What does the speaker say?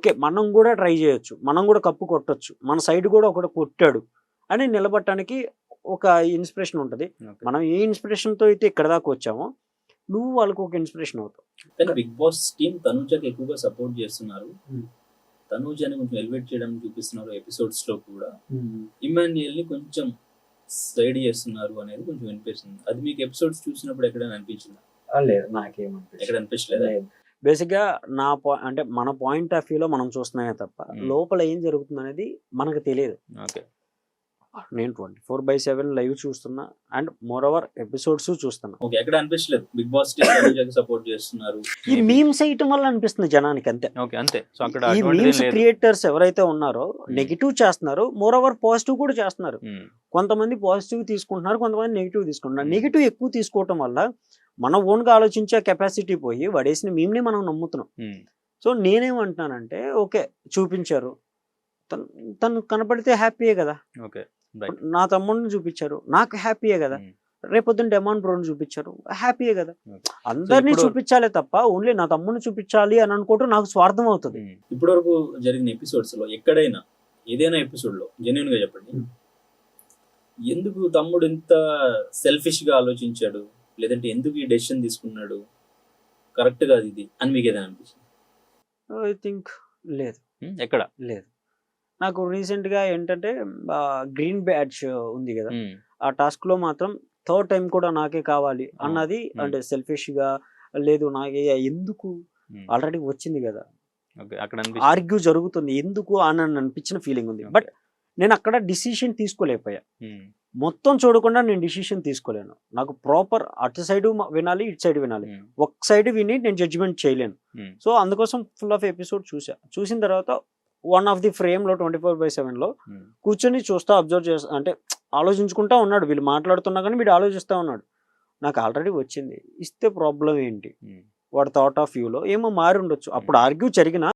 Okay మనం కూడా try చేయొచ్చు, మనం కూడా కప్పు కొట్టొచ్చు, మన సైడ్ కూడా ఒకటి కొట్టాడు అని నిలబడటానికి ఒక ఇన్స్పిరేషన్ ఉంటుంది. ఓకే. మనం ఏ ఇన్స్పిరేషన్తో అయితే ఇక్కడ దాకా వచ్చామో నువ్వు వాళ్ళకు ఒక ఇన్స్పిరేషన్ అవుతావు. కానీ బిగ్ బాస్ టీమ్ తనూజకి ఎక్కువగా సపోర్ట్ చేస్తున్నారు. Hmm. తనూజని కొంచెం ఎలివేట్ చేయడం చూపిస్తున్నారు ఎపిసోడ్స్ లో కూడా. ఇమాన్యుయల్ ని కొంచెం సైడ్ చేస్తున్నారు అనేది కొంచెం వినిపిస్తుంది. అది మీకు ఎపిసోడ్స్ చూసినప్పుడు ఎక్కడైనా అనిపించిందా? లేదు నాకేమనిపించలేదు. ఎక్కడ అనిపించలేదా? బేసిక్గా నా అంటే మన పాయింట్ ఆఫ్ వ్యూలో మనం చూస్తున్నామే తప్ప లోపల ఏం జరుగుతుంది అనేది మనకు తెలియదు. ఓకే. నేను 24/7 లైవ్ చూస్తున్నా అండ్ మోర్ ఓవర్ ఎపిసోడ్స్ చూస్తున్నా. ఓకే, ఎక్కడ అనిపించలేదు బిగ్ బాస్ టీమ్ తనూజకి సపోర్ట్ చేస్తున్నారు. ఈ మీమ్స్ వేయటం వల్ల అనిపిస్తుంది జనానికి, అంతే. ఓకే, అంతే. సో అక్కడ ఈ మీమ్స్ క్రియేటర్స్ ఎవరైతే ఉన్నారో నెగిటివ్ చేస్తున్నారు, మోర్ ఓవర్ పాజిటివ్ కూడా చేస్తున్నారు. కొంతమంది పాజిటివ్ తీసుకుంటున్నారు, కొంతమంది నెగిటివ్ తీసుకుంటున్నారు. నెగిటివ్ ఎక్కువ తీసుకోవటం వల్ల మన ఓన్గా ఆలోచించే కెపాసిటీ పోయి వాడేసిన మీమ్ని మనం నమ్ముతున్నాం. సో నేనేమంటున్నానంటే ఓకే చూపించారు, తను కనపడితే హ్యాపీయే కదా. ఓకే, నా తమ్ముడిని చూపించారు, నాకు హ్యాపీయే కదా. రేపొద్దున డెమాన్ బ్రోని చూపించారు, హ్యాపీయే కదా. అందరినీ చూపించాలే తప్ప ఓన్లీ నా తమ్ముడిని చూపించాలి అని అనుకోవటం నాకు స్వార్థం అవుతుంది. ఇప్పటి వరకు జరిగిన ఎపిసోడ్స్ లో ఎక్కడైనా ఏదైనా ఎపిసోడ్ లో జెన్యూన్ గా చెప్పండి, ఎందుకు తమ్ముడు ఇంత సెల్ఫిష్ గా ఆలోచించాడు, లేదంటే ఎందుకు ఈ డెసిషన్ తీసుకున్నాడు, కరెక్ట్ గా ఇది అని మీకు ఏదైనా అనిపించింది? ఐ థింక్ లేదు, ఎక్కడ లేదు. నాకు రీసెంట్గా ఏంటంటే గ్రీన్ బ్యాడ్జ్ ఉంది కదా, ఆ టాస్క్ లో మాత్రం థర్డ్ టైం కూడా నాకే కావాలి అన్నది. అంటే సెల్ఫిష్ గా లేదు, నాకే ఎందుకు, ఆల్రెడీ వచ్చింది కదా, ఆర్గ్యూ జరుగుతుంది ఎందుకు అని అనిపించిన ఫీలింగ్ ఉంది. బట్ నేను అక్కడ డిసిషన్ తీసుకోలేకపోయా. మొత్తం చూడకుండా నేను డిసిషన్ తీసుకోలేను. నాకు ప్రాపర్ అటు సైడ్ వినాలి, ఇటు సైడ్ వినాలి. ఒక సైడ్ విని నేను జడ్జిమెంట్ చేయలేను. సో అందుకోసం ఫుల్ ఆఫ్ ఎపిసోడ్ చూసిన తర్వాత వన్ ఆఫ్ ది ఫ్రేమ్ లో 24/7 కూర్చొని చూస్తా, అబ్జర్వ్ చేస్తా, అంటే ఆలోచించుకుంటా ఉన్నాడు. వీళ్ళు మాట్లాడుతున్నా కానీ వీడు ఆలోచిస్తా ఉన్నాడు. నాకు ఆల్రెడీ వచ్చింది, ఇస్తే ప్రాబ్లం ఏంటి, వాడు థాట్ ఆఫ్ వ్యూలో ఏమో మారి ఉండొచ్చు. అప్పుడు ఆర్గ్యూ జరిగినా